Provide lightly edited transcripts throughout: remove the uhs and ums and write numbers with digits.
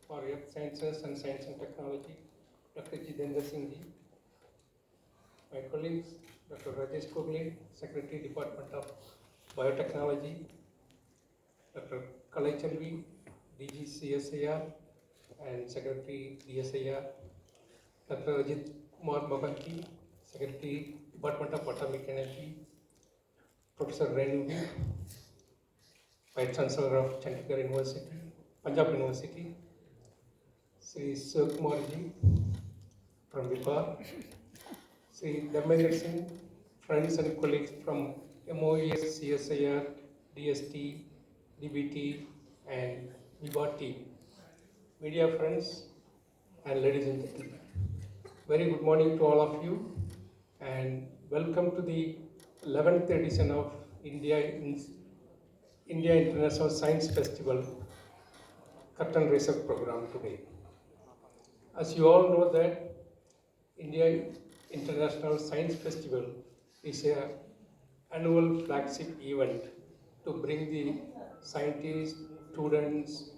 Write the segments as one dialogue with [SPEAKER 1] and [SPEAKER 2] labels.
[SPEAKER 1] for Earth Sciences and Science and Technology, Dr. Jitendra Singh ji. My colleagues, Dr. Rajesh Kogle, Secretary, Department of Biotechnology, Dr. Kalai Chalvi, DG CSIR and Secretary DSIR, Dr. Ajit Kumar Mabanti, Secretary, Department of Atomic Energy, Professor Renu, Vice Chancellor of Chandigarh University, Punjab University, Sri Shivakumar ji from Bihar, Sri Dharmendra Singh, friends and colleagues from MOES, CSIR, DST, DBT, and VIVA team, media friends, and ladies and gentlemen. Very good morning to all of you, and welcome to the 11th edition of India International Science Festival Curtain Raiser program today. As you all know that India International Science Festival is an annual flagship event to bring the scientists, students,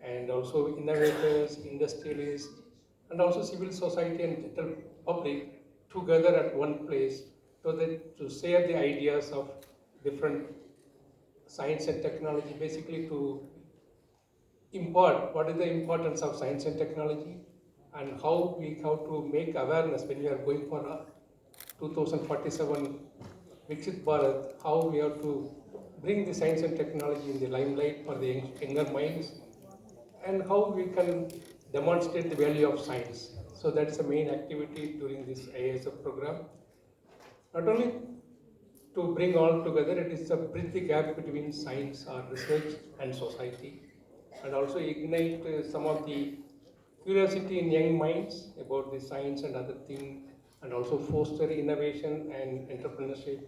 [SPEAKER 1] and also innovators, industrialists, and also civil society and general public together at one place so that to share the ideas of different science and technology, basically to impart what is the importance of science and technology and how we have to make awareness when we are going for a 2047 Viksit Bharat, how we have to bring the science and technology in the limelight for the younger minds and how we can demonstrate the value of science. So that's the main activity during this IASF program. Not only to bring all together, it is to bridge the gap between science or research and society, and also ignite some of the curiosity in young minds about the science and other things, and also foster innovation and entrepreneurship.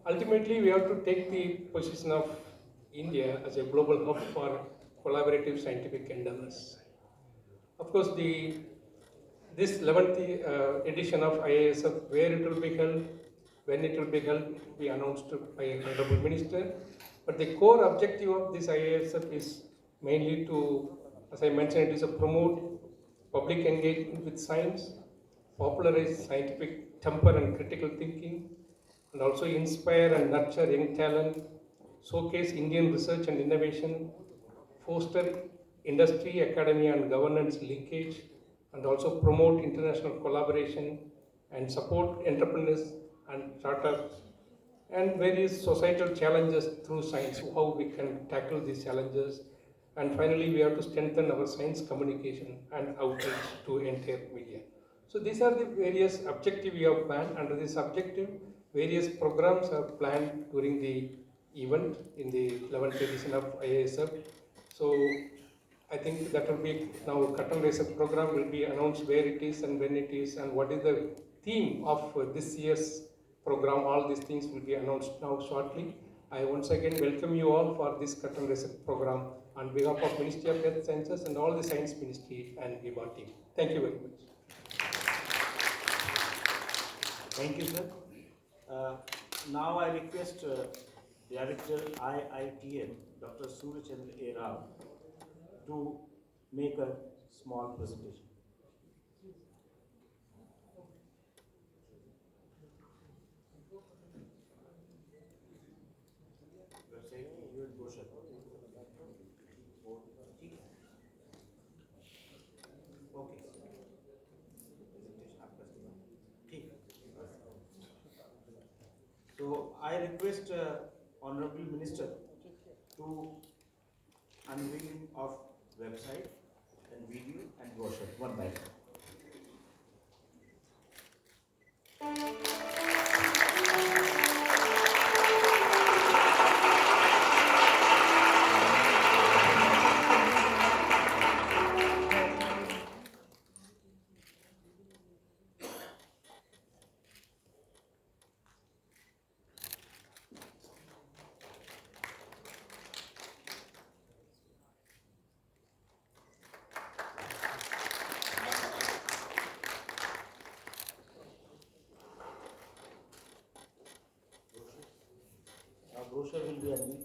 [SPEAKER 1] Ultimately, we have to take the position of India as a global hub for collaborative scientific endeavors. Of course, this 11th edition of IASF, where it will be held, when it will be held, will be announced by an Honorable Minister. But the core objective of this IASF is mainly to, as I mentioned, it is to promote public engagement with science, popularize scientific temper and critical thinking, and also inspire and nurture young talent, showcase Indian research and innovation, foster industry, academia, and governance linkage, and also promote international collaboration and support entrepreneurs and startups and various societal challenges through science, how we can tackle these challenges. And finally, we have to strengthen our science communication and outreach to entire media. So these are the various objectives we have planned. Under this objective, various programs are planned during the event in the 11th edition of IASF. So I think that will be now Curtain Raiser program will be announced where it is and when it is and what is the theme of this year's program. All these things will be announced now shortly. I once again welcome you all for this Curtain Raiser program on behalf of Ministry of Earth Sciences and all the Science Ministry and VIVA team. Thank you very much.
[SPEAKER 2] Thank you, sir. Now I request Director IITM, Dr. Surachandra A. Rao, to make a small presentation. So I request Honorable Minister to unveiling of website and video and brochure one by one. Brochure will be unveiled.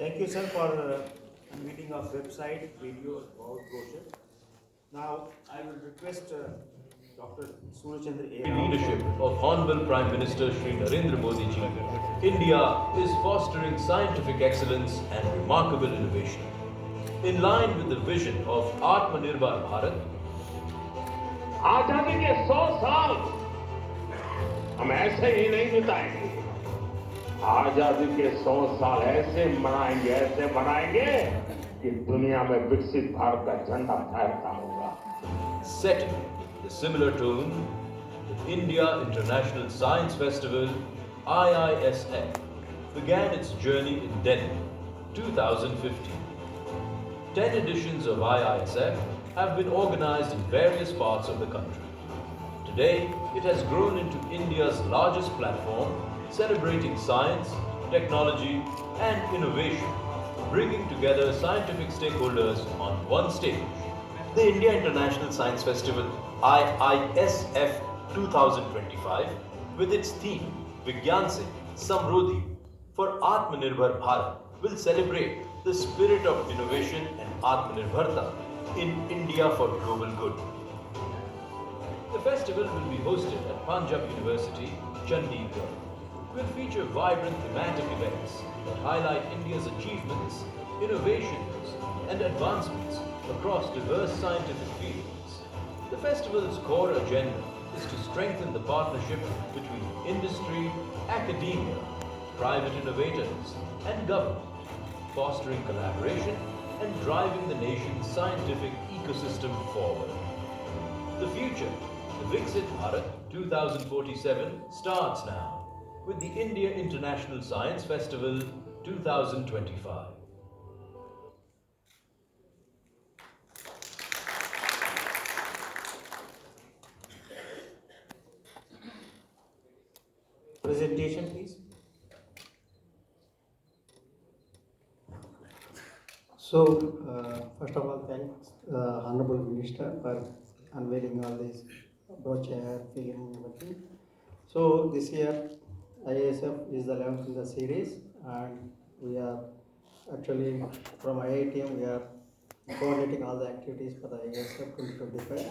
[SPEAKER 2] Thank you, sir, for unveiling of website, video, about brochure. Now, I will request Dr. Surachandra A.
[SPEAKER 3] The
[SPEAKER 2] Rao for-
[SPEAKER 3] leadership of Honorable Prime Minister Shri Narendra Modi ji, India is fostering scientific excellence and remarkable innovation. In line with the vision of Atmanirbhar Bharat,
[SPEAKER 4] आजादी के 100 साल हम ऐसे ही नहीं बिताएंगे। आजादी के 100 साल ऐसे मनाएंगे कि दुनिया में विकसित भारत का झंडा फहरता होगा।
[SPEAKER 3] setting the similar tone, the India International Science Festival (IISF) began its journey in Delhi, 2015. 10 editions of IISF have been organized in various parts of the country. Today, it has grown into India's largest platform, celebrating science, technology, and innovation, bringing together scientific stakeholders on one stage. The India International Science Festival IISF 2025, with its theme Vigyan Se Samrodhi for Atmanirbhar Bharat, will celebrate the spirit of innovation and Atmanirbharta in India for global good. The festival will be hosted at Punjab University, Chandigarh. Will feature vibrant thematic events that highlight India's achievements, innovations, and advancements across diverse scientific fields. The festival's core agenda is to strengthen the partnership between industry, academia, private innovators, and government, fostering collaboration and driving the nation's scientific ecosystem forward. The future, the Viksit Bharat 2047, starts now with the India International Science Festival 2025.
[SPEAKER 2] Presentation, please.
[SPEAKER 5] So, first of all, thanks Honorable Minister for unveiling all these brochure, film, everything. So this year, IASF is the 11th in the series, and we are actually from IITM we are coordinating all the activities for the IASF 2025.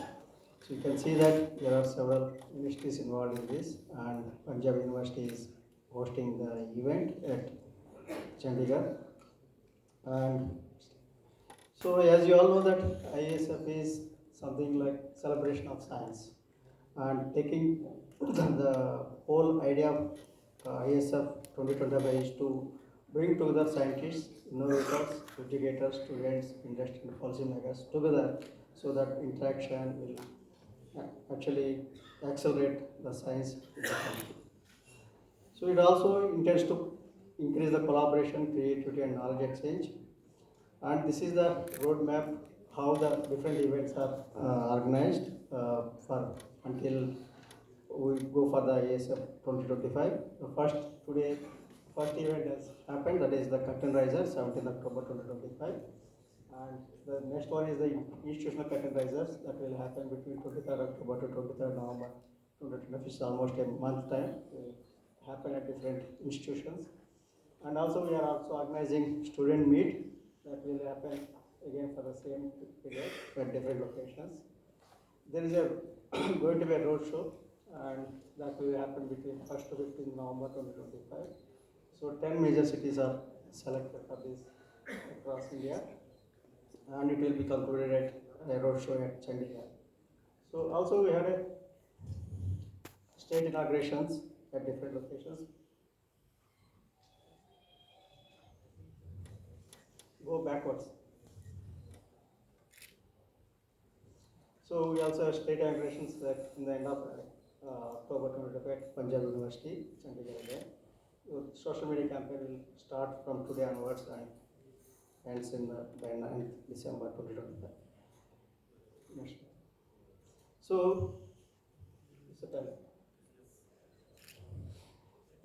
[SPEAKER 5] So you can see that there are several universities involved in this, and Punjab University is hosting the event at Chandigarh. And so, as you all know, that IASF is something like celebration of science, and taking the whole idea of IASF 2025 is to bring together scientists, innovators, educators, students, industry, and policymakers together, so that interaction will actually accelerate the science in the country. So it also intends to increase the collaboration, creativity, and knowledge exchange. And this is the roadmap how the different events are organized for until we go for the ASF 2025. The first event has happened, that is the curtain raiser, 17th October 2025. And the next one is the institutional curtain raisers that will happen between 23rd October to 23rd November 2025. It's almost a month time. Will happen at different institutions. And also we are also organizing student meet that will happen again for the same period at different locations. There is a going to be a road show, and that will happen between 1st to 15th November 2025. So 10 major cities are selected for this across India, and it will be concluded at a road show at Chandigarh. So also we had a state inaugurations at different locations. Go backwards. So we also have state inaugurations in the end of October 2025 at Punjab University, Chandigarh again. Social media campaign will start from today onwards and ends by 9th December 2025. Next. So, it's a time.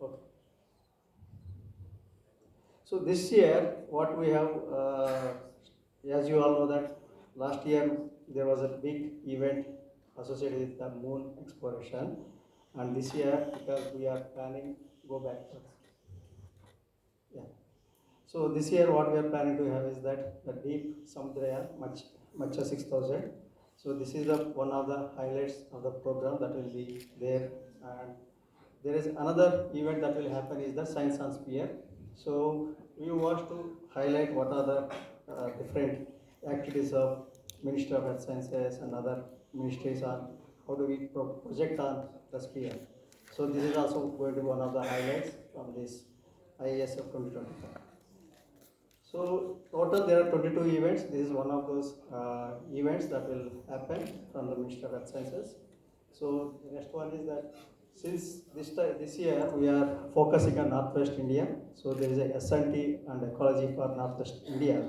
[SPEAKER 5] Okay. So this year, what we have, as you all know that last year there was a big event associated with the moon exploration, and this year because we are planning go backwards. Yeah. So this year what we are planning to have is that the deep Samudrayaan, Macha 6000. So this is the one of the highlights of the program that will be there. And there is another event that will happen is the Science on Spear. So we want to highlight what are the different activities of Ministry of Earth Sciences and other ministries on how do we project on the sphere. So this is also going to be one of the highlights from this IASF 2025. So total there are 22 events. This is one of those events that will happen from the Ministry of Earth Sciences. So the next one is that since this year we are focusing on Northwest India. So there is a SNT and ecology for Northwest India.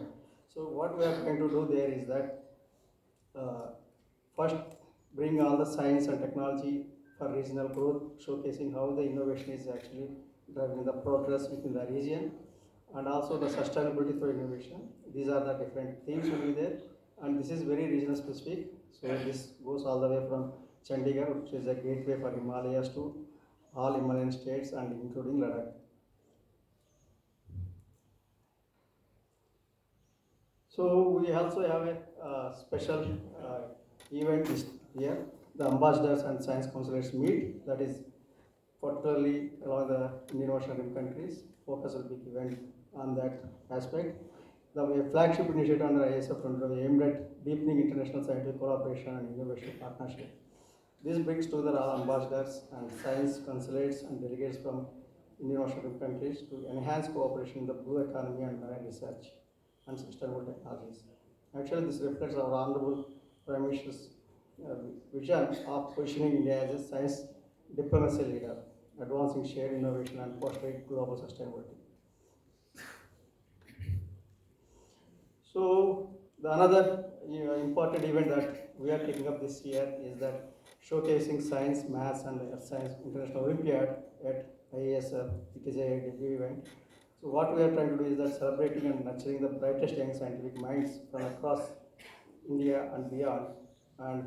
[SPEAKER 5] So what we are trying to do there is that first bring all the science and technology for regional growth, showcasing how the innovation is actually driving the progress within the region, and also the sustainability through innovation. These are the different themes will be there, and this is very regional specific. So this goes all the way from Chandigarh, which is a gateway for Himalayas, to all Himalayan states and including Ladakh. So we also have a special event this year, the Ambassadors and Science Councillors meet, that is particularly along the Indian Ocean Rim countries. Focus will be given on that aspect. The flagship initiative under ISF aimed at deepening international scientific collaboration and innovation partnership. This brings together all ambassadors and science consulates and delegates from Indian Ocean Rim countries to enhance cooperation in the blue economy and marine research and sustainable technologies. Actually, this reflects our Honorable Prime Minister's vision of positioning India as a science diplomacy leader, advancing shared innovation and fostering global sustainability. So, the another important event that we are taking up this year is that showcasing science, maths, and earth science international Olympiad at IASF. It is a debut event. So what we are trying to do is that celebrating and nurturing the brightest young scientific minds from across India and beyond, and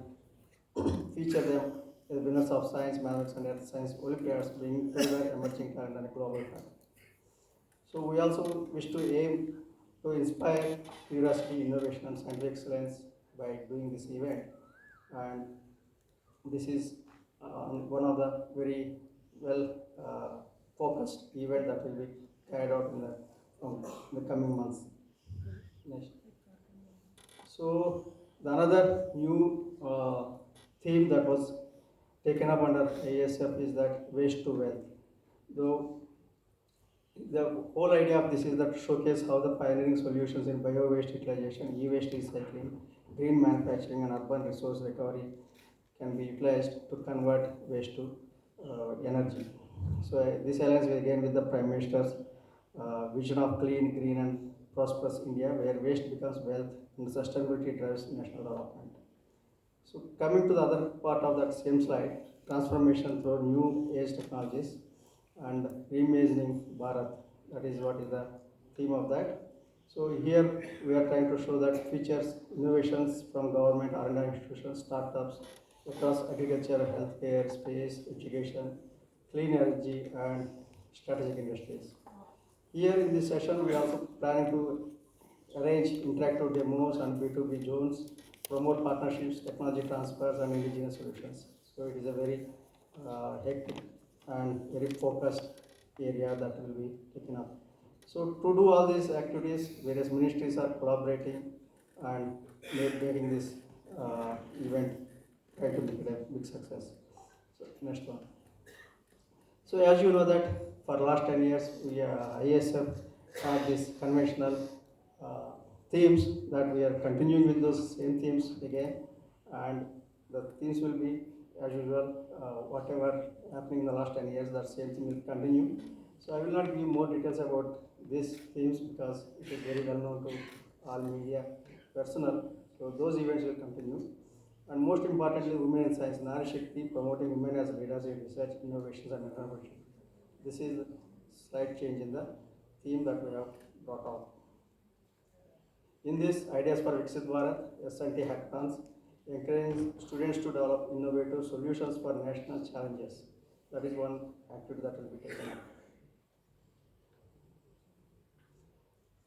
[SPEAKER 5] feature them as winners of science, mathematics, and earth science Olympiads, bringing together emerging talent and a global talent. So we also wish to aim to inspire curiosity, innovation, and scientific excellence by doing this event, and this is one of the very well focused event that will be carried out in the coming months. Next. So the another new theme that was taken up under ASF is that waste to wealth. Though the whole idea of this is that to showcase how the pioneering solutions in bio-waste utilization, e-waste recycling, green manufacturing, and urban resource recovery can be utilized to convert waste to energy. So this aligns again with the Prime Minister's vision of clean, green, and prosperous India, where waste becomes wealth and sustainability drives national development. So coming to the other part of that same slide, transformation through new age technologies and reimagining Bharat. That is what is the theme of that. So here we are trying to show that features innovations from government, R&D institutions, startups across agriculture, healthcare, space, education, clean energy, and strategic industries. Here in this session, we are also planning to arrange interactive demos and B2B zones, promote partnerships, technology transfers, and indigenous solutions. So it is a very hectic and very focused area that will be taken up. So to do all these activities, various ministries are collaborating and making this event try to make it a big success. So next one. So as you know that for the last 10 years, ISF had these conventional themes that we are continuing with those same themes again, and the themes will be as usual, whatever happening in the last 10 years, that same thing will continue. So I will not give more details about these themes because it is very well known to all media personnel. So those events will continue. And most importantly, women in science, Nari Shakti, promoting women as leaders in research, innovations, and entrepreneurship. This is a slight change in the theme that we have brought out. In this, Ideas for Viksit Bharat, SNT hackathons, encouraging students to develop innovative solutions for national challenges. That is one activity that will be taken up.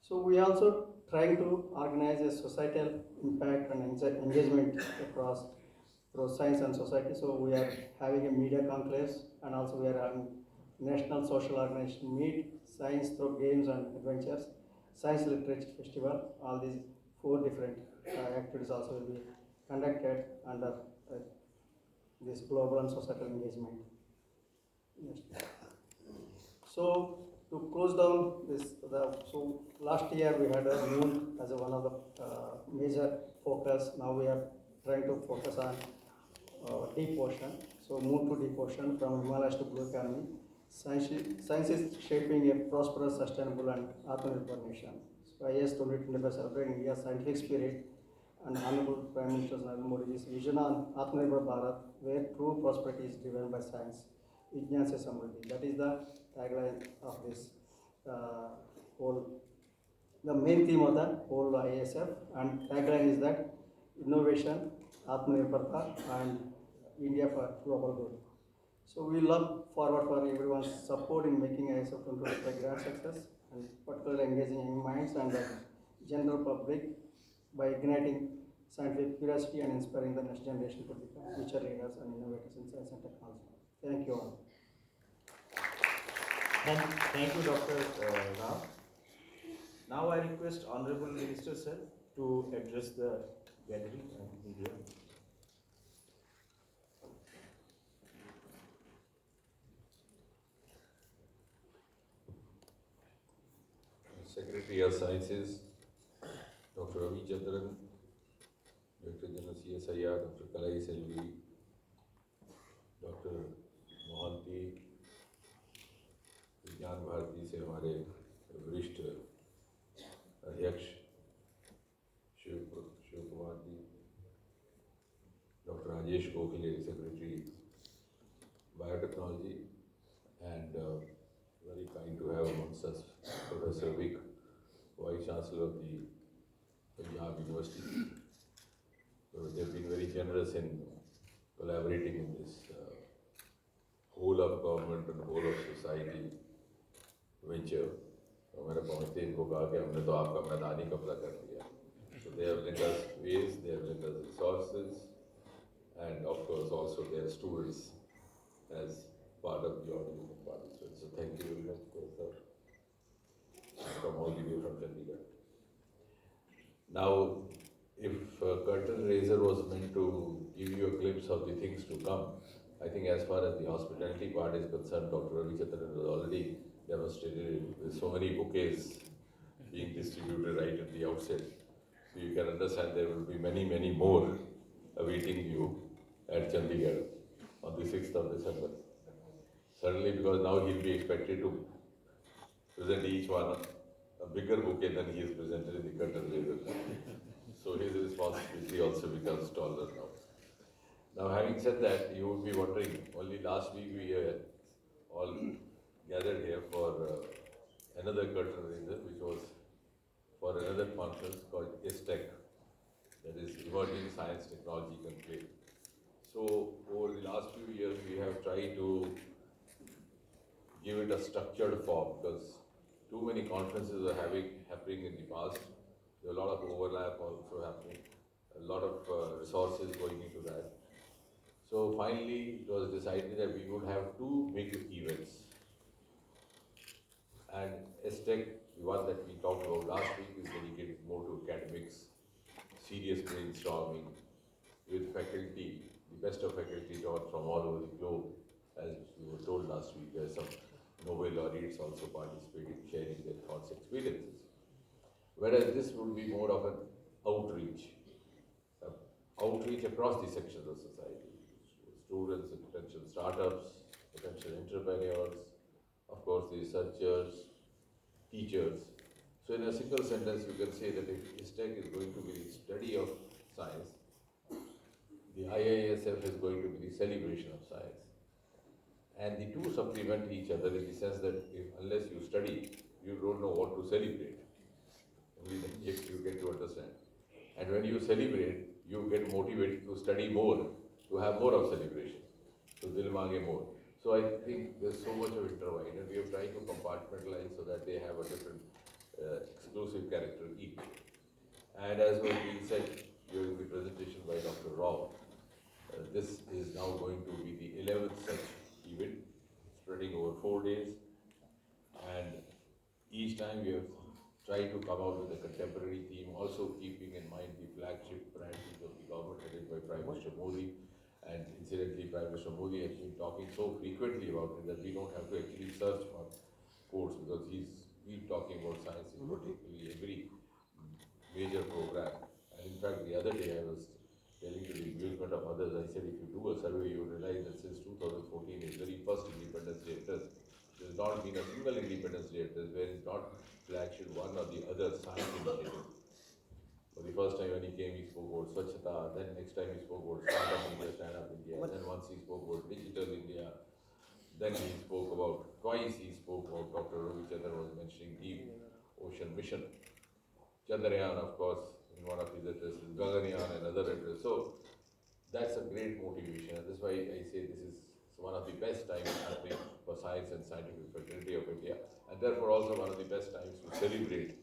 [SPEAKER 5] So we also trying to organize a societal impact and engagement across through science and society. So we are having a media conclaves, and also we are having national social organization meet, science through games and adventures, science literature festival. All these 4 different activities also will be conducted under this global and societal engagement. Yes. So to close down this, so last year we had a moon as one of the major focus. Now we are trying to focus on deep ocean. So moon to deep ocean, from Himalayas to blue economy. Science is shaping a prosperous, sustainable and Atmanirbhar nation. So IAS 2025 celebrating India's scientific spirit and Honorable Prime Minister Narendra Modi's vision on Atmanirbhar Bharat, where true prosperity is driven by science. Vijnan se Samriddhi. That is the tagline of this whole, the main theme of the whole ISF, and tagline is that innovation, Atmanirbharta and India for global good. So we look forward for everyone's support in making ISF 2025 a grand success, and particularly engaging young minds and the general public by igniting scientific curiosity and inspiring the next generation to become future leaders and innovators in science and technology. Thank you all.
[SPEAKER 2] Thank you, Dr. Rao. Now I request Honorable Minister Sir to address the gathering and media.
[SPEAKER 6] Secretary of Sciences, Dr. Ravi Chandran, Director General CSIR, Dr. Kalai Selvi, Dr. Mohanty, विज्ञान भारती से हमारे वरिष्ठ अध्यक्ष Shiv Kumar ji, doctor Rajesh Gokhale, secretary biotechnology, and very kind to have amongst us Professor Vic, Vice Chancellor of the Punjab University. So they've been very generous in collaborating in this whole of government and whole of society venture. तो मैंने पहुँचते इनको कहा कि हमने तो आपका मैदान ही कब्जा कर लिया. So they have lent us ways, they have lent us resources, and of course also their students as part of the audience and participants. So thank you very much, sir, from all the way from Chandigarh. Now, if curtain raiser was meant to give you a glimpse of the things to come, I think as far as the hospitality part is concerned, Dr. Ravi Chandran has already demonstrated it with so many bouquets being distributed right at the outset. So you can understand there will be many, many more awaiting you at Chandigarh on the 6th of December. Certainly, because now he'll be expected to present each one a bigger bouquet than he has presented in the curtain raiser. So his responsibility also becomes taller now. Now, having said that, you would be wondering, only last week we all gathered here for another curtain raiser, which was for another conference called ISTEC, that is Emerging Science Technology Conclave. So, over the last few years, we have tried to give it a structured form, because too many conferences are happening in the past. There are a lot of overlap also happening, a lot of resources going into that. So finally, it was decided that we would have 2 big events. And ISTEC, the one that we talked about last week, is dedicated more to academics, serious brainstorming with faculty, the best of faculty taught from all over the globe. As we were told last week, there are some Nobel laureates also participating, sharing their thoughts, experiences. Whereas this would be more of an outreach across the sections of society. Students, potential startups, potential entrepreneurs, of course the researchers, teachers. So in a single sentence you can say that if ISTEC is going to be the study of science, the IISF is going to be the celebration of science. And the two supplement each other in the sense that unless you study, you don't know what to celebrate. Only then you get to understand. And when you celebrate, you get motivated to study more, to have more of celebration. So dil maange more. So I think there's so much of intertwined, and we have tried to compartmentalize so that they have a different exclusive character equal. And as was being said during the presentation by Dr. Rao, this is now going to be the 11th such event, spreading over 4 days. And each time we have tried to come out with a contemporary theme, also keeping in mind the flagship priorities of the government headed by Prime Minister Modi. And incidentally, Prime Minister Modi has been talking so frequently about it that we don't have to actually search for quotes, because he's been talking about science in particularly every major program. And in fact, the other day I was telling to the amusement of others, I said, if you do a survey, you will realize that since 2014, his very first Independence Day address, there has not been a single Independence Day address where it's not flagship one or the other science initiative. For the first time when he came, he spoke about Swachhata, then next time he spoke about Startup India, Stand Up India, then once he spoke about Digital India, then he spoke about, twice he spoke about, Dr. Ravichandran was mentioning Deep Ocean Mission, Chandrayaan, of course, in one of his addresses, Gaganyaan, another address. So that's a great motivation, and that's why I say this is one of the best times happening for science and scientific fraternity of India, and therefore also one of the best times to celebrate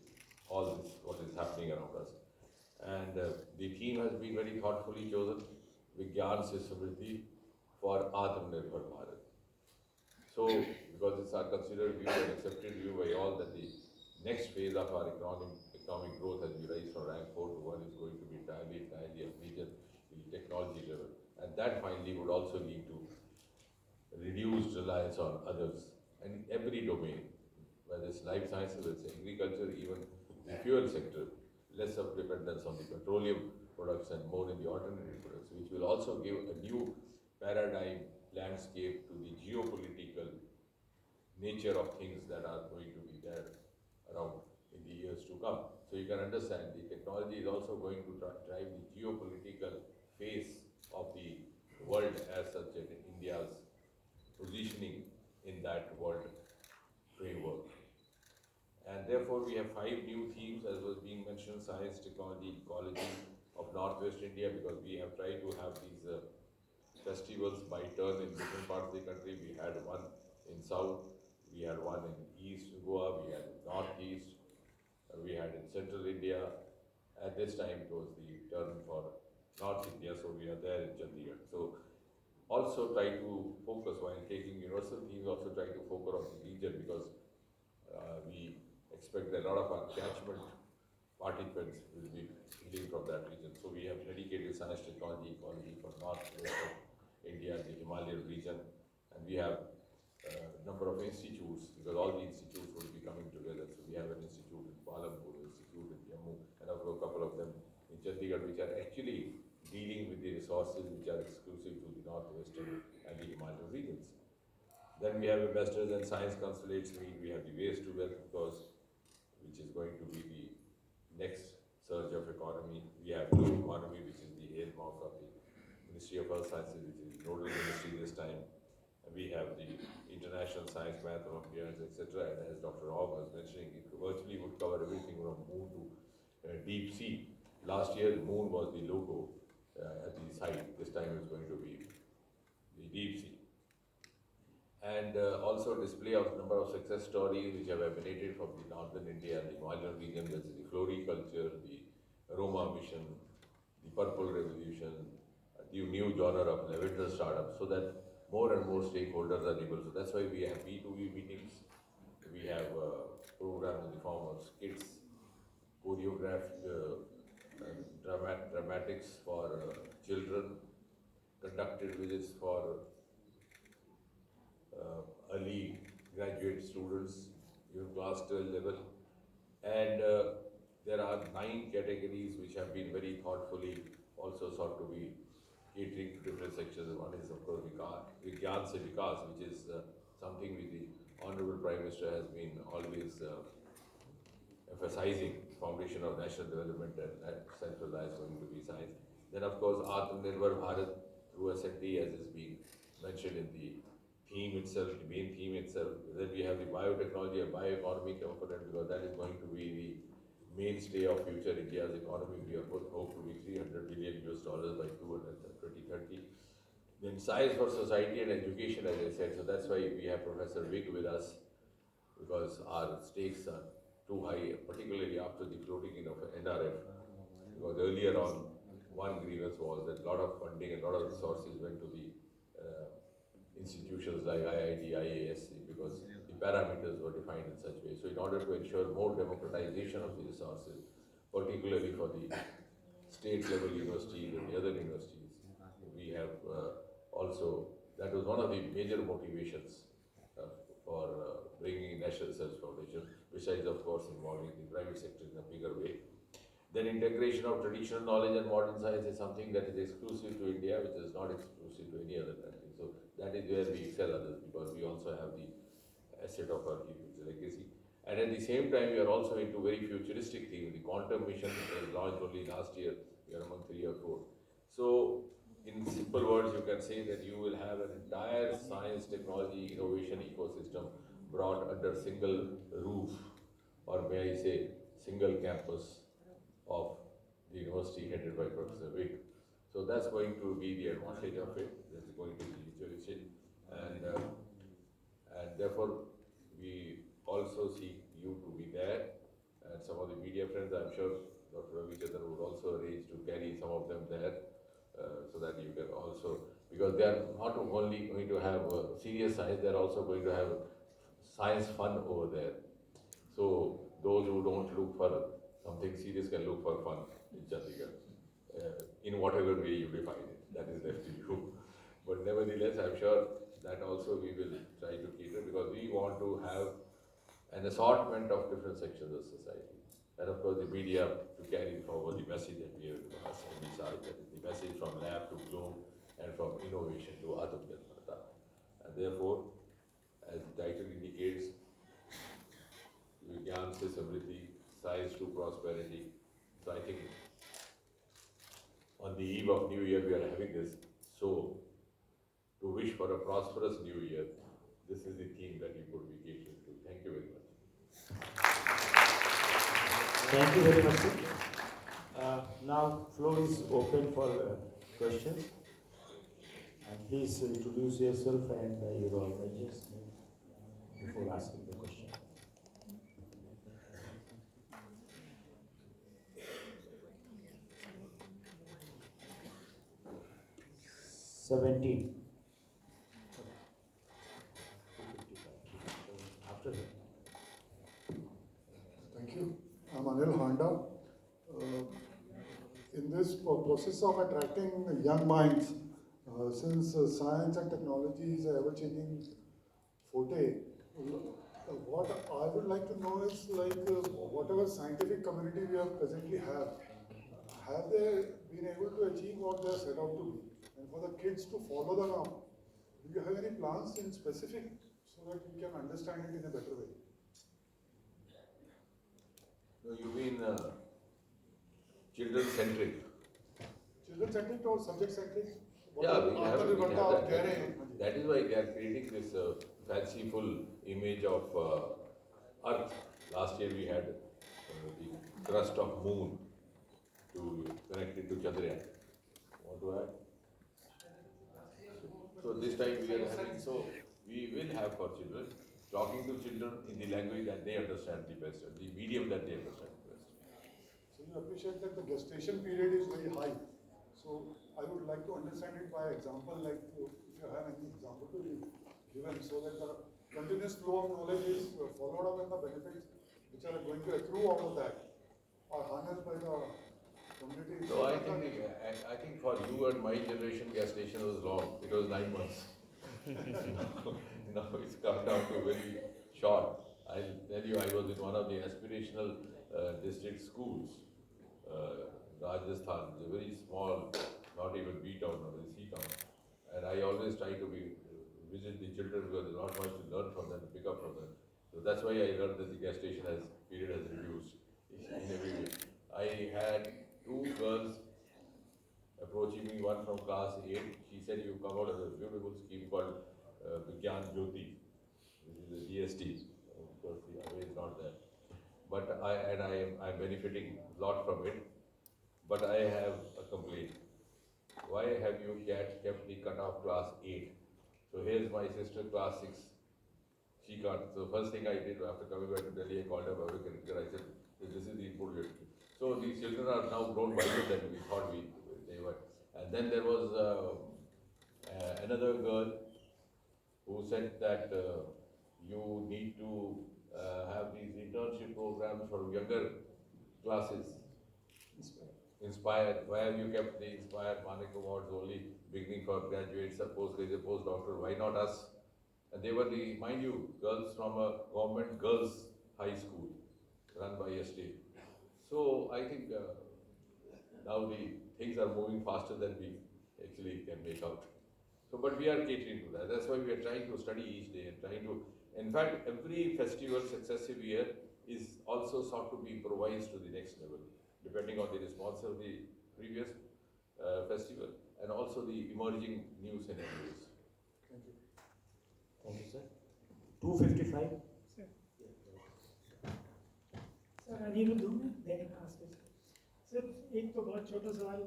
[SPEAKER 6] all this, what is happening around us. And the theme has been very thoughtfully chosen, Vigyan se Samriddhi for Atmanirbhar Bharat. So, because it's our considered view and accepted view by all that the next phase of our economic growth as we rise from rank 4 to 1 is going to be entirely at major technology level. And that finally would also lead to reduced reliance on others and in every domain, whether it's life sciences, whether it's agriculture, even the fuel sector, less of dependence on the petroleum products and more in the alternative products, which will also give a new paradigm landscape to the geopolitical nature of things that are going to be there around in the years to come. So you can understand the technology is also going to drive the geopolitical face of the world as such, and India's positioning in that world framework. And therefore we have 5 new themes, as was being mentioned: science, technology, ecology of Northwest India, because we have tried to have these festivals by turn in different parts of the country. We had one in South, we had one in East Goa, we had in Northeast, we had in Central India, and this time it was the turn for North India, so we are there in Chandigarh. So also try to focus, while taking universal themes, also try to focus on the region, because we expect that a lot of our catchment participants will be healing from that region. So we have dedicated science, technology, ecology for North India, the Himalayan region, and we have a number of institutes, because all the institutes will be coming together. So we have an institute in Palampur, institute in Jammu, and also a couple of them in Chandigarh, which are actually dealing with the resources which are exclusive to the northwestern and the Himalayan regions. Then we have investors and science consulates meet. We have the waste to wealth, because which is going to be the next surge of economy. We have blue economy, which is the hallmark of the Ministry of Health Sciences, which is nodal ministry this time. And we have the International Science Marathon of Years, etc. And as Dr. Rao was mentioning, it virtually would cover everything from moon to deep sea. Last year, the moon was the logo at the site. This time it's going to be the deep sea. And also display of number of success stories which have emanated from the northern India and the Himalayan region, which is the floriculture, the aroma mission, the purple revolution, the new genre of lavender startup, so that more and more stakeholders are able. So that's why we have B2B meetings. We have programs in the form of skits, choreographed dramatics for children, conducted visits for early graduate students, even class 12 level. And there are 9 categories which have been very thoughtfully also sought to be catering to different sections. One is, of course, Vigyan se Vikas, which is something which the Honorable Prime Minister has been always emphasizing, foundation of national development, and that central is going to be science. Then, of course, Atmanirbhar Bharat through S&T, as is being mentioned in the theme itself, the main theme itself. Then we have the biotechnology and bioeconomy component, because that is going to be the mainstay of future India's economy. We hope to be $300 billion by 2030. Then science for society and education, as I said. So that's why we have Professor Vig with us, because our stakes are too high, particularly after the floating in of NRF. Because earlier on, one grievance was that a lot of funding and a lot of resources went to the institutions like IIT, IASC, because the parameters were defined in such way. So in order to ensure more democratization of the resources, particularly for the state level universities and the other universities, we have also, that was one of the major motivations for bringing in National Research Foundation, besides of course involving the private sector in a bigger way. Then integration of traditional knowledge and modern science is something that is exclusive to India, which is not exclusive to any other country. So that is where we excel others, because we also have the asset of our huge legacy. And at the same time, we are also into very futuristic things. The quantum mission was launched only last year. We are among 3 or 4. So in simple words, you can say that you will have an entire science, technology, innovation ecosystem brought under single roof, or may I say, single campus of the university headed by Professor Vic. So that's going to be the advantage of it. That's going to be futuristic, and therefore we also seek you to be there, and some of the media friends, I'm sure Dr. Ravi Chandran would also arrange to carry some of them there, so that you can also, because they are not only going to have serious science, they are also going to have science fun over there. So those who don't look for something serious can look for fun in Chandigarh, in whatever way you define it. That is left to you. But nevertheless, I'm sure that also we will try to cater, because we want to have an assortment of different sections of society. And of course the media to carry forward the message that we have asked on the side, that is the message from lab to globe and from innovation to Atmanirbharta. And therefore, as the title indicates, Vigyan se Samriddhi, science to prosperity. So I think on the eve of New Year we are having this. So to wish for a prosperous New Year, this is the theme that we could be catering to. Thank you very much.
[SPEAKER 2] Thank you very much, sir. Now, floor is open for questions. And please introduce yourself and your organization before asking the question. Seventeen. After that.
[SPEAKER 7] Thank you. I'm Anil Honda. In this process of attracting young minds, since science and technology is an ever-changing forte, what I would like to know is whatever scientific community we presently have they been able to achieve what they are set out to be? And for the kids to follow the norm, do you have any plans in specific so that we can understand it in a better way?
[SPEAKER 6] No, you mean children-centric?
[SPEAKER 7] Children-centric or subject-centric?
[SPEAKER 6] Yeah, we have that.
[SPEAKER 7] कह रहे हैं।
[SPEAKER 6] That is why they are creating this fanciful image of Earth. Last year we had the crust of moon to connect it to Chandrayaan. Want to add? So this time we are having, so we will have for children, talking to children in the language that they understand the best, the medium that they understand the best.
[SPEAKER 7] So you appreciate that the gestation period is very high. So I would like to understand it by example, like if you have any example to be given, so that the continuous flow of knowledge is followed up and the benefits which are going to accrue out of that are harnessed by the community.
[SPEAKER 6] So I think for you and my generation, gestation was long. It was 9 months. Now it's come down to very short. I'll tell you, I was in one of the aspirational district schools, Rajasthan. It's a very small, not even B town or a C town. And I always try to visit the children because there's not much to learn from them, to pick up from them. So that's why I learned that the gestation period has reduced in every way. I had 2 girls approaching me, one from class 8. She said, you come out of a beautiful scheme called Vigyan Jyoti, which is a GST. Of course, the other is not there. But I'm benefiting a lot from it. But I have a complaint. Why have you kept the cutoff class 8? So here's my sister, class 6. she can't. So first thing I did after coming back to Delhi, I called her Bhavik and I said, this is the input we have to do. So these children are now grown wiser than we thought they were. And then there was another girl who said that you need to have these internship programs for younger classes. Inspire. Why have you kept the Inspire Manik Awards only beginning for graduates, postgraduate, postdoctoral? Why not us? And they were the, mind you, girls from a government girls' high school run by a state. So I think now the things are moving faster than we actually can make out. So, but we are catering to that. That's why we are trying to study each day and trying to, in fact, every festival successive year is also sought to be improvised to the next level, depending on the response of the previous festival and also the emerging new scenarios.
[SPEAKER 2] Thank you. Thank you, sir. 255.
[SPEAKER 8] Sir Aniruddh हूँ मैं दैनिक भास्कर से। Sir एक तो बहुत छोटा सवाल,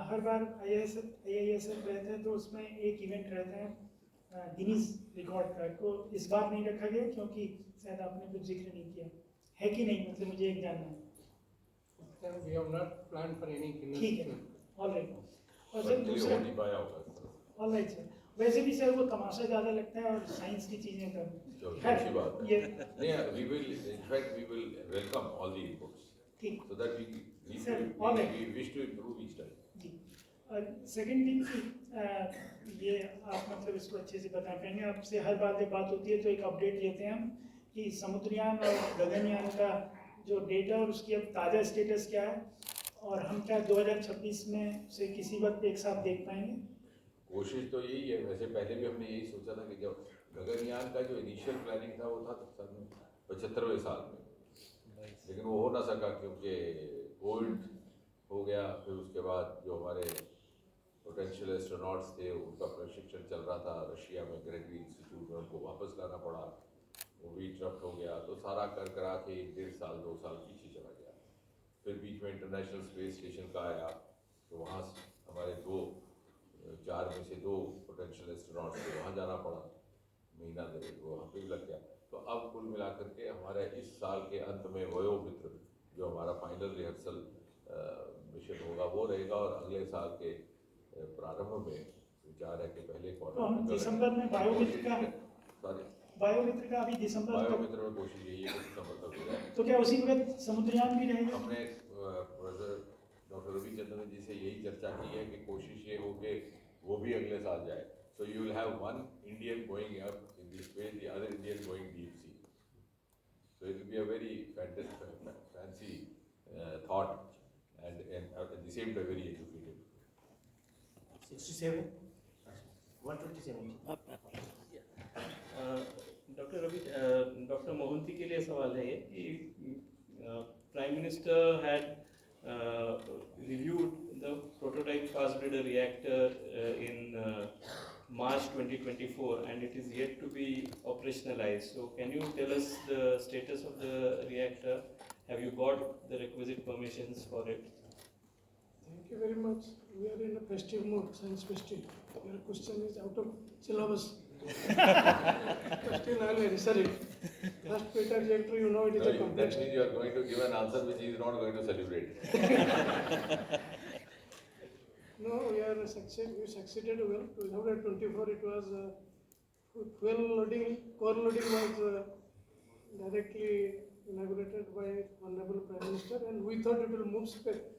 [SPEAKER 8] हर बार IISF रहते हैं तो उसमें एक इवेंट रहता है गिनीज रिकॉर्ड का, तो इस बार नहीं रखा गया क्योंकि शायद आपने कुछ जिक्र नहीं किया है कि नहीं, मतलब मुझे एक जानना है।
[SPEAKER 1] We have not planned for any Guinness.
[SPEAKER 8] ठीक है, ऑल राइट। और सर दूसरा, ऑल राइट सर, वैसे भी सर वो तमाशा ज़्यादा लगता है और साइंस की चीज़ें
[SPEAKER 6] अच्छी
[SPEAKER 8] कर
[SPEAKER 6] बात है।
[SPEAKER 8] ये
[SPEAKER 6] Yeah, we will, in fact, we will welcome all the inputs.
[SPEAKER 8] ठीक
[SPEAKER 6] So that we need
[SPEAKER 8] Sir,
[SPEAKER 6] to,
[SPEAKER 8] all right.
[SPEAKER 6] we wish to improve each time.
[SPEAKER 8] जी। और सेकंड थिंग ये आप मतलब इसको अच्छे से बता पाएंगे, आपसे हर बार जब बात होती है तो एक अपडेट लेते हैं हम कि समुद्रयान और गगनयान का जो डेटा और उसकी अब ताज़ा स्टेटस क्या है और हम क्या 2026 में से किसी वक्त एक साथ देख पाएंगे?
[SPEAKER 6] कोशिश तो यही है, वैसे पहले भी हमने यही सोचा था कि जब गगनयान का जो इनिशियल प्लानिंग था वो था सन 75वें साल में, लेकिन वो हो ना सका क्योंकि कोविड हो गया। फिर उसके बाद जो हमारे पोटेंशियल एस्ट्रोनॉट्स थे उनका प्रशिक्षण चल रहा था रशिया में ग्रेगरी इंस्टीट्यूट में, उनको वापस लाना पड़ा, वो भी इंटरप्ट हो गया। तो सारा कर करा के 1.5 साल 2 साल पीछे चला गया। फिर बीच में इंटरनेशनल स्पेस स्टेशन का आया, तो वहाँ हमारे 4 में से 2 पोटेंशियल एस्ट्रोनॉट्स थे, वहाँ जाना पड़ा, महीना डेढ़ वो वहाँ पे भी लग गया। तो अब कुल मिलाकर के हमारे इस साल के अंत में वयोमित्र जो हमारा फाइनल रिहर्सल मिशन होगा वो रहेगा, और अगले साल के प्रारंभ में विचार है कि पहले
[SPEAKER 8] क्वार्टर दिसंबर में बायोमित्र का अभी दिसंबर
[SPEAKER 6] बायोमित्र में कोशिश यही है कि दिसंबर तक हो जाए।
[SPEAKER 8] तो क्या उसी वक्त समुद्रयान भी रहेगा?
[SPEAKER 6] हमने प्रोफेसर डॉक्टर रविचंद्रन जी से यही चर्चा की है कि कोशिश ये हो कि वो भी अगले साल जाए। So you will have one Indian going up in this space, the other Indian going deep sea. So it will be a very fantastic, fancy thought, and at the same time very educative.
[SPEAKER 2] 67. 127.
[SPEAKER 9] Doctor Ravi, doctor Mohanty के लिए सवाल है ये कि prime minister had reviewed the prototype fast breeder reactor in March 2024 and it is yet to be operationalized. So can you tell us the status of the reactor? Have you got the requisite permissions for it?
[SPEAKER 10] Thank you very much. We are in a festive mood, science festive. Your question is out of syllabus. But still I will answer it. First Peter reactor, you know it is a complex.
[SPEAKER 6] That means you are going to give an answer which he is not going to celebrate.
[SPEAKER 10] No, we succeeded well. 2024 it was fuel loading, core loading was directly inaugurated by Honorable Prime Minister, and we thought it will move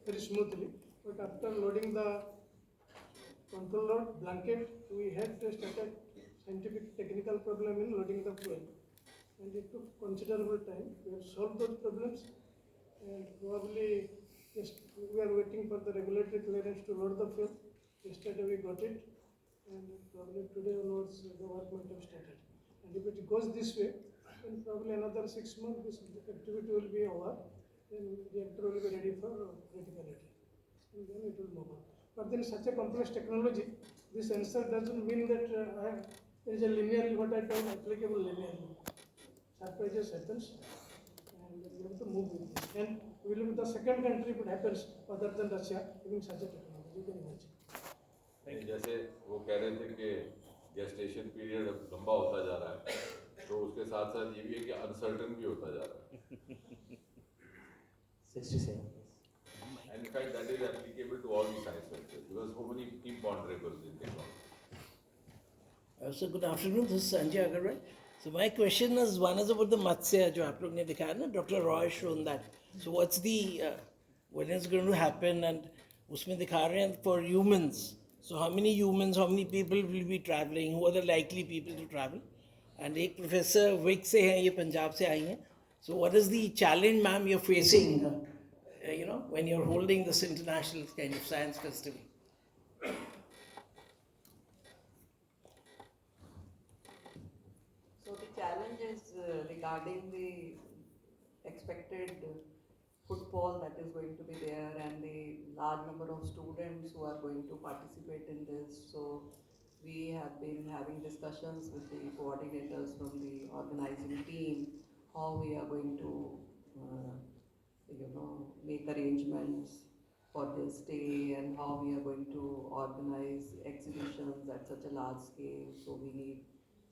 [SPEAKER 10] very smoothly. But after loading the control load blanket, we had started scientific technical problem in loading the fuel, and it took considerable time. We have solved those problems, and probably we are waiting for the regulatory clearance to load the fuel. Yesterday we got it, and probably today onwards the work might have started. And if it goes this way, then probably another 6 months this activity will be over. Then the reactor will be ready for criticality, and then it will move on. But then such a complex technology, this answer doesn't mean that there is a linear, what I call applicable linearly. Surprises happens, and we have to move with it. And we will be the second country if it happens other than Russia having such a technology. You can imagine.
[SPEAKER 6] जैसे वो कह रहे थे कि gestation period लंबा होता जा रहा है, तो उसके साथ साथ ये भी है कि अनसर्टन भी होता जा रहा है.
[SPEAKER 2] 67.
[SPEAKER 6] And in fact, that is applicable to all the science sectors because so many imponderables in technology.
[SPEAKER 11] So good afternoon, this is Sanjay Agarwal. So my question is, one is about the Matsya, जो आप लोग ने दिखाया ना, Dr. Roy shown that. So what's the, when it's going to happen, and उसमें दिखा रहे हैं for humans. So how many humans, how many people will be traveling, who are the likely people to travel? And एक professor Vic से हैं, ये पंजाब से आई हैं. So what is the challenge, ma'am, you're facing, you know, when you're holding this international kind of science festival?
[SPEAKER 12] So the challenge is regarding the expected footfall that is going to be there and the large number of students who are going to participate in this. So we have been having discussions with the coordinators from the organizing team, how we are going to, make arrangements for this day and how we are going to organize exhibitions at such a large scale. So we need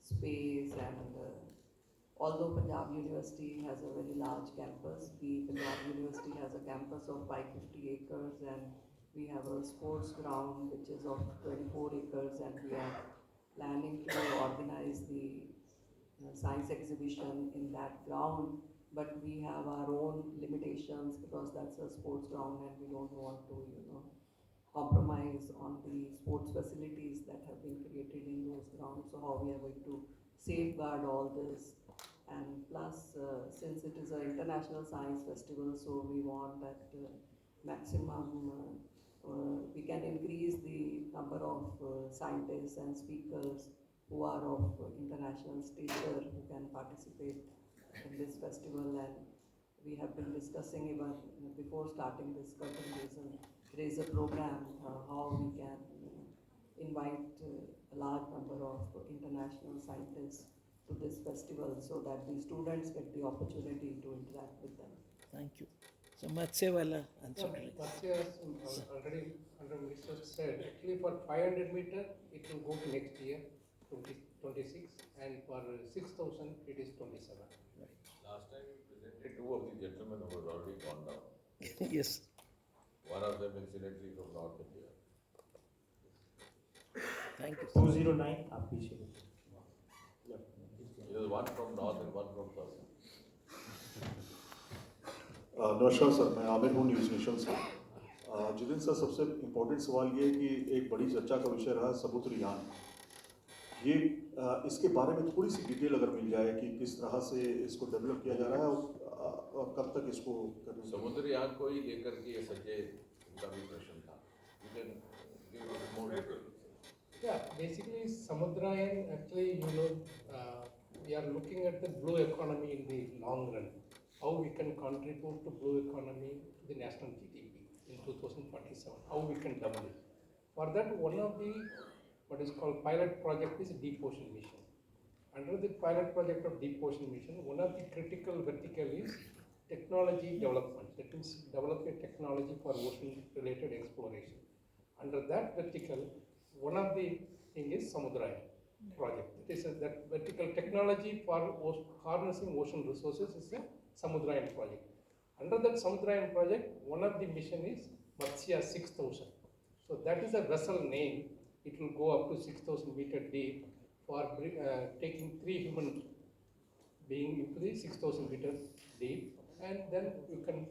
[SPEAKER 12] space, and although Punjab University has a very large campus, the Punjab University has a campus of 550 acres, and we have a sports ground which is of 24 acres, and we are planning to organize the science exhibition in that ground. But we have our own limitations because that's a sports ground and we don't want to, compromise on the sports facilities that have been created in those grounds. So how we are going to safeguard all this. And plus, since it is an international science festival, so we want that maximum, we can increase the number of scientists and speakers who are of international stature who can participate in this festival. And we have been discussing even before starting this curtain raiser program, how we can invite a large number of international scientists to this festival so that the students get the opportunity to interact with them.
[SPEAKER 11] Thank you. So Matsya wala answer.
[SPEAKER 1] Matsya already Honorable Minister said, actually for 500 meter, it will go to next year, 2026, and for 6,000, it is 27.
[SPEAKER 11] Right.
[SPEAKER 6] Last time you presented two of the gentlemen who have already gone down.
[SPEAKER 11] Yes.
[SPEAKER 6] One of them incidentally from North India.
[SPEAKER 11] Thank you.
[SPEAKER 2] 209, आप पीछे.
[SPEAKER 6] There was one from North and one from South.
[SPEAKER 7] नमस्कार sir, मैं आमिर हूँ news nation से. Jitin sir, सबसे important सवाल ये है कि एक बड़ी चर्चा का विषय रहा समुद्रयान. ये इसके बारे में थोड़ी सी डिटेल अगर मिल जाए कि किस तरह से इसको डेवलप किया जा रहा है और कब तक इसको करना.
[SPEAKER 6] समुद्रयान को ही लेकर के संजय उनका भी प्रश्न था. You can give us more detail.
[SPEAKER 1] Yeah, basically Samudrayan, actually, we are looking at the blue economy in the long run. How we can contribute to blue economy to the national GDP in 2047. How we can double it. For that, one of the what is called pilot project is Deep Ocean Mission. Under the pilot project of Deep Ocean Mission, one of the critical vertical is technology development. That means develop a technology for ocean-related exploration. Under that vertical, one of the thing is Samudrayan project. It is that vertical technology for harnessing ocean resources is a Samudrayan project. Under that Samudrayan project, one of the mission is Matsya 6000. So that is a vessel name. It will go up to 6,000 meter deep for taking 3 human beings into the 6,000 meter deep, and then you can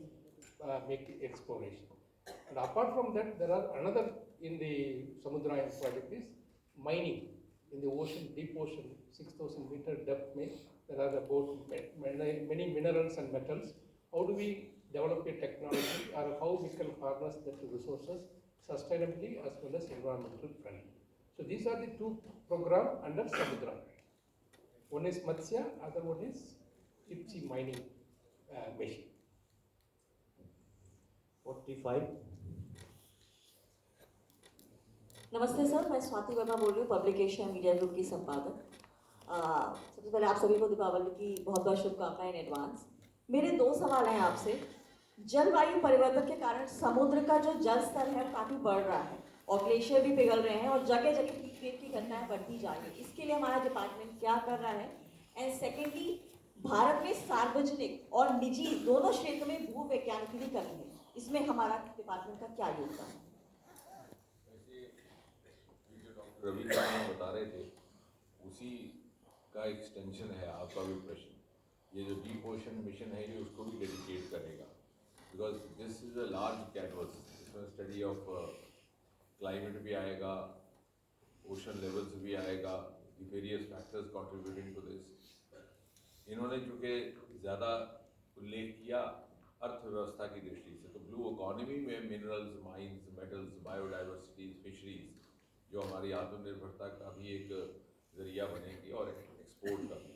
[SPEAKER 1] make the exploration. And apart from that, there are another in the Samudrayan project is mining in the ocean, deep ocean, 6,000 meter depth. There are about many minerals and metals. How do we develop a technology, or how we can harness that resources sustainably as well as environmental friendly? So these are the two programs under Samudra. One is Matsya, other one is Ipsi mining machine.
[SPEAKER 2] 45.
[SPEAKER 13] नमस्ते sir, मैं स्वाति वर्मा बोल रही हूँ, publication media group की संपादक. सबसे पहले आप सभी को दीपावली की बहुत बहुत शुभकामनाएं इन एडवांस. मेरे 2 सवाल हैं आपसे. जलवायु परिवर्तन के कारण समुद्र का जो जल स्तर है काफ़ी बढ़ रहा है और ग्लेशियर भी पिघल रहे हैं और जगह जगह हीट वेव की घटनाएं बढ़ती जा रही है. इसके लिए हमारा डिपार्टमेंट क्या कर रहा है एंड सेकेंडली, भारत में सार्वजनिक और निजी दोनों क्षेत्र में भूवैज्ञानिकी की कमी है, इसमें हमारा डिपार्टमेंट का क्या योगदान है?
[SPEAKER 6] जो डॉक्टर रवि जी बता रहे थे उसी का एक्सटेंशन है आपका भी प्रश्न। ये जो डीप ओशन मिशन है ये उसको भी डेडिकेट करेगा, because this is a large canvas. इसमें स्टडी ऑफ क्लाइमेट भी आएगा, ओशन लेवल्स भी आएगा, the various factors contributing to this. इन्होंने चूँकि ज़्यादा उल्लेख किया अर्थव्यवस्था की दृष्टि से, तो ब्लू इकॉनमी में minerals, mines, metals, biodiversity, fisheries जो हमारी आत्मनिर्भरता का भी एक जरिया बनेगी और एक्सपोर्ट का भी।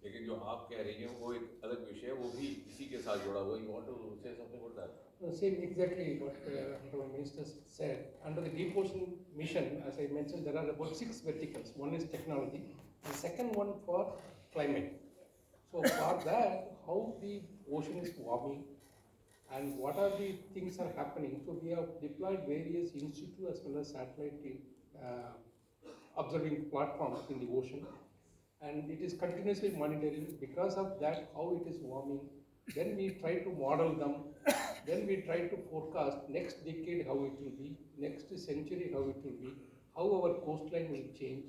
[SPEAKER 6] लेकिन जो आप कह रही हैं वो एक अलग विषय है, वो भी इसी के साथ जुड़ा हुआ है। You want to say something about that?
[SPEAKER 1] Same exactly what the minister said. Under the deep ocean mission, as I mentioned, there are about 6 verticals. One is technology, the second one for climate. So for that, how the ocean is warming and what are the things are happening. So we have deployed various in situ as well as satellite observing platforms in the ocean, and it is continuously monitoring. Because of that, how it is warming. Then we try to model them. Then we try to forecast next decade how it will be, next century how it will be, how our coastline will change,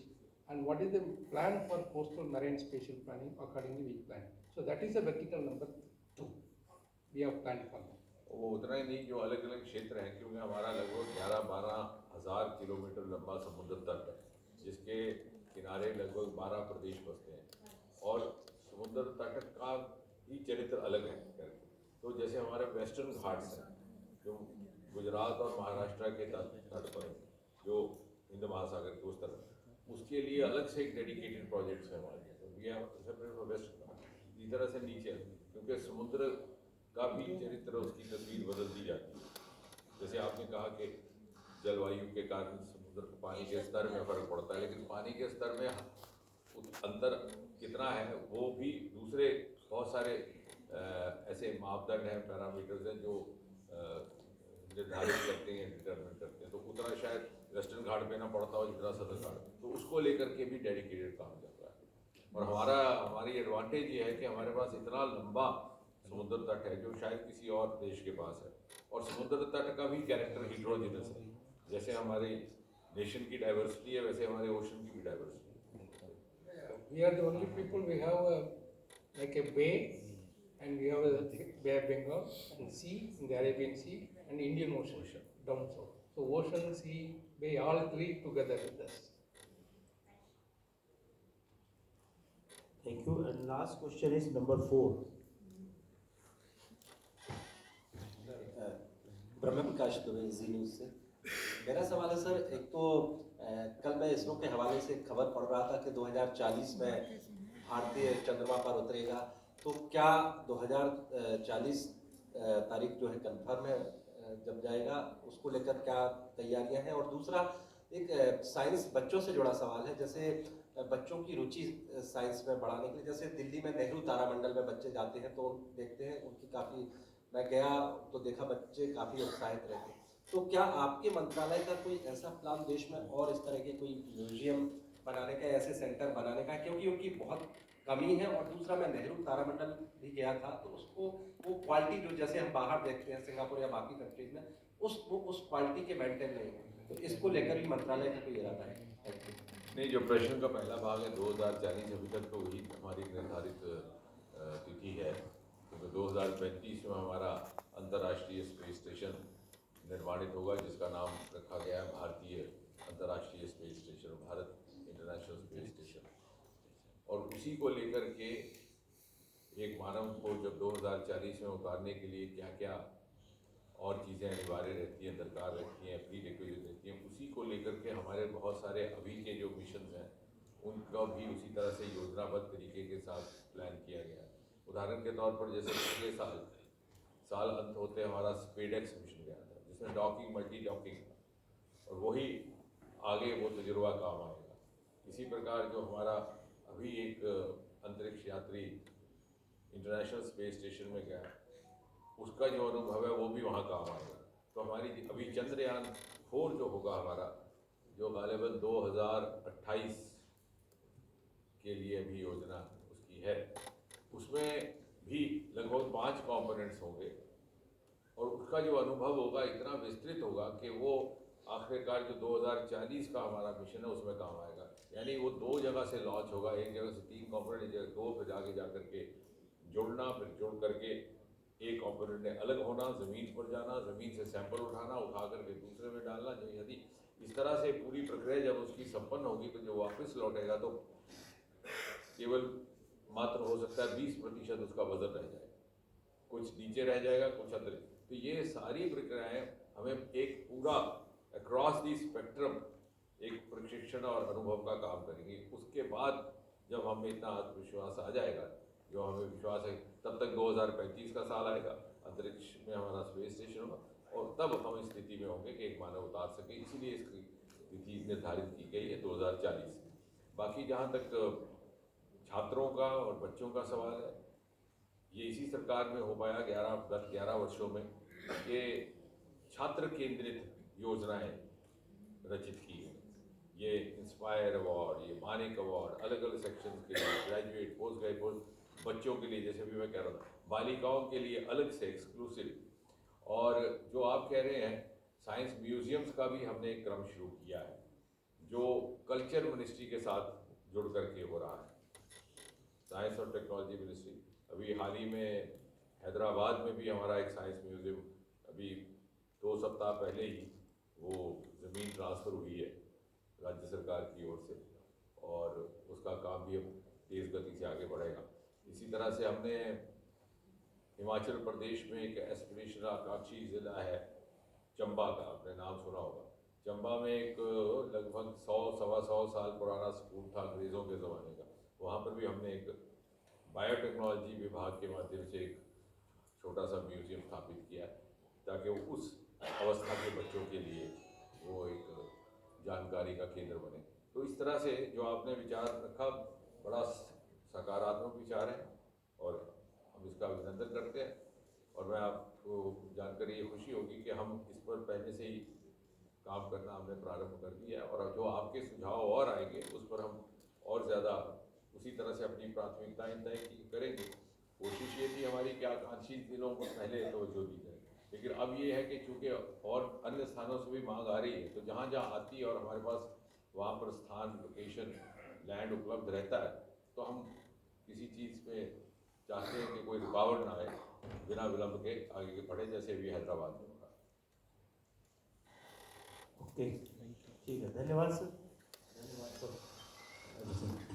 [SPEAKER 1] and what is the plan for coastal marine spatial planning. Accordingly we plan. So that is the vertical number 2 we have planned for that.
[SPEAKER 6] वो उतना ही नहीं, जो अलग अलग क्षेत्र हैं, क्योंकि हमारा लगभग 11-12 हज़ार किलोमीटर लंबा समुद्र तट है, जिसके किनारे लगभग 12 प्रदेश बसते हैं, और समुद्र तट का ही चरित्र अलग है करके। तो जैसे हमारे वेस्टर्न घाट्स हैं जो गुजरात और महाराष्ट्र के तट पर हैं, जो हिंद महासागर के उस तरफ, उसके लिए अलग से एक डेडिकेटेड प्रोजेक्ट्स हैं हमारे। तो we have separate for western Ghat. इसी तरह से नीचे, क्योंकि समुद्र का भी चरित्र, उसकी तस्वीर बदलती जाती है। जैसे आपने कहा कि जलवायु के कारण समुद्र के पानी के स्तर में फर्क पड़ता है, लेकिन पानी के स्तर में अंतर कितना है वो भी दूसरे बहुत सारे ऐसे मापदंड हैं, पैरामीटर्स हैं जो निर्धारित करते हैं, डिटरमिन करते हैं। तो उतना शायद वेस्टर्न घाट पे ना पड़ता हो जितना सदर्न घाट, तो उसको लेकर के भी डेडिकेटेड काम चल रहा है। और हमारी एडवांटेज ये है कि हमारे पास इतना लंबा समुद्र तट है जो शायद किसी और देश के पास है, और समुद्र तट का भी कैरेक्टर हिट्रोजिनस है। जैसे हमारी नेशन की डाइवर्सिटी है, वैसे हमारे ओशन की भी डाइवर्सिटी है।
[SPEAKER 1] We are the only people, we have like a bay, and we have a Bay of Bengal and sea in the Arabian Sea and Indian Ocean down south. So ocean, sea, bay, all three together with us.
[SPEAKER 2] Thank you. And last question is number 4.
[SPEAKER 14] Brahma Prakash Dubey, ji news से। मेरा सवाल है sir, एक तो कल मैं इसरो के हवाले से खबर पढ़ रहा था कि 2040 में भारतीय चंद्रमा पर उतरेगा, तो क्या 2040 तारीख जो है कंफर्म है जब जाएगा, उसको लेकर क्या तैयारियां हैं? और दूसरा एक साइंस बच्चों से जुड़ा सवाल है, जैसे बच्चों की रुचि साइंस में बढ़ाने के लिए, जैसे दिल्ली में नेहरू तारामंडल में बच्चे जाते हैं तो देखते हैं उनकी काफ़ी, मैं गया तो देखा बच्चे काफ़ी उत्साहित रहते हैं। तो क्या आपके मंत्रालय का कोई ऐसा प्लान देश में और इस तरह के कोई म्यूजियम बनाने का, ऐसे सेंटर बनाने का, क्योंकि उनकी बहुत कमी है? और दूसरा, मैं नेहरू तारामंडल भी गया था तो उसको वो क्वालिटी जो जैसे हम बाहर देखते हैं सिंगापुर या बाकी कंट्रीज में, उस क्वालिटी के मेंटेन नहीं है, तो इसको लेकर भी मंत्रालय का कोई इरादा है?
[SPEAKER 6] नहीं, जो प्रश्न का पहला भाग है 2040, अभी तक तो वही हमारी निर्धारित तिथि है, क्योंकि 2035 में हमारा अंतर्राष्ट्रीय स्पेस स्टेशन निर्माणित होगा, जिसका नाम रखा गया है भारतीय अंतर्राष्ट्रीय space station, Bharat international space station. और उसी को लेकर के एक मानव को जब 2040 में उतारने के लिए क्या क्या और चीज़ें अनिवार्य रहती हैं, दरकार रहती हैं, प्री रिक्विजिट रहती हैं, उसी को लेकर के हमारे बहुत सारे अभी के जो मिशन हैं उनका भी उसी तरह से योजनाबद्ध तरीके के साथ प्लान किया गया है। उदाहरण के तौर पर जैसे पिछले साल अंत होते हमारा स्पेडेक्स मिशन गया था, जिसमें डॉकिंग, मल्टी डॉकिंग, और वही आगे वो तजुर्बा काम आएगा। इसी प्रकार जो हमारा अभी एक अंतरिक्ष यात्री इंटरनेशनल स्पेस स्टेशन में गया, उसका जो अनुभव है वो भी वहाँ काम आएगा। तो हमारी अभी चंद्रयान 4 जो होगा हमारा, जो गालिबन 2028 के लिए अभी योजना है, उसमें भी लगभग 5 कंपोनेंट्स होंगे और उसका जो अनुभव होगा इतना विस्तृत होगा कि वो आखिरकार जो 2040 का हमारा मिशन है उसमें काम आएगा। यानी वो 2 जगह से लॉन्च होगा, एक जगह से 3 कंपोनेंट, एक जगह 2, फिर आगे जा करके जुड़ना, फिर जुड़ करके एक कंपोनेंट ने अलग होना, ज़मीन पर जाना, ज़मीन से सैंपल उठाना, उठा करके दूसरे में डालना। यदि इस तरह से पूरी प्रक्रिया जब उसकी संपन्न होगी तो जो वापस लौटेगा तो केवल मात्र हो सकता है 20% उसका वजन रह जाएगा, कुछ नीचे रह जाएगा, कुछ अंदर। तो ये सारी प्रक्रियाएं हमें एक पूरा अक्रॉस दी स्पेक्ट्रम एक प्रशिक्षण और अनुभव का काम करेंगी। उसके बाद जब हमें इतना आत्मविश्वास आ जाएगा, जो हमें विश्वास है, तब तक 2035 का साल आएगा, अंतरिक्ष में हमारा स्पेस स्टेशन होगा और तब हम इस स्थिति में होंगे कि एक मानव उतार सके। इसीलिए इसकी तिथि निर्धारित की गई है 2040। बाकी जहाँ तक छात्रों का और बच्चों का सवाल है, ये इसी सरकार में हो पाया गत 11 वर्षों में कि छात्र केंद्रित योजनाएं रचित की हैं। ये इंस्पायर अवार्ड, ये मानिक अवार्ड, अलग अलग सेक्शन के लिए, ग्रेजुएट, पोस्ट ग्रेजुएट बच्चों के लिए, जैसे भी मैं कह रहा था, बालिकाओं के लिए अलग से एक्सक्लूसिव। और जो आप कह रहे हैं साइंस म्यूजियम्स का भी हमने एक क्रम शुरू किया है, जो कल्चर मिनिस्ट्री के साथ जुड़ करके हो रहा है। साइंस और टेक्नोलॉजी मिनिस्ट्री, अभी हाल ही में हैदराबाद में भी हमारा एक साइंस म्यूजियम, अभी 2 सप्ताह पहले ही वो ज़मीन ट्रांसफ़र हुई है राज्य सरकार की ओर से, और उसका काम भी अब तेज़ गति से आगे बढ़ेगा। इसी तरह से हमने हिमाचल प्रदेश में एक एस्पिरेशनल आकांक्षी ज़िला है चंबा का, आपने नाम सुना होगा। चंबा में एक लगभग 100-125 साल पुराना स्कूल था अंग्रेज़ों के ज़माने का। वहाँ पर भी हमने एक बायोटेक्नोलॉजी विभाग के माध्यम से एक छोटा सा म्यूज़ियम स्थापित किया है, ताकि वो उस अवस्था के बच्चों के लिए वो एक जानकारी का केंद्र बने। तो इस तरह से जो आपने विचार रखा बड़ा सकारात्मक विचार है और हम इसका अभिनंदन करते हैं। और मैं आपको जानकर ये खुशी होगी कि हम इस पर पहले से ही काम करना हमने प्रारंभ कर दिया है, और जो आपके सुझाव और आएंगे उस पर हम और ज़्यादा उसी तरह से अपनी प्राथमिकताएं तय करेंगे। कोशिश ये थी हमारी कि आकांक्षी जिलों को पहले तवज्जो दी जाए, लेकिन अब ये है कि चूँकि और अन्य स्थानों से भी मांग आ रही है, तो जहाँ जहाँ आती है और हमारे पास वहाँ पर स्थान, लोकेशन, लैंड उपलब्ध रहता है, तो हम किसी चीज़ में चाहते हैं कि कोई रुकावट ना आए, बिना विलंब के आगे बढ़े, जैसे अभी हैदराबाद में होगा।
[SPEAKER 2] ओके, ठीक है, धन्यवाद सर, धन्यवाद सर।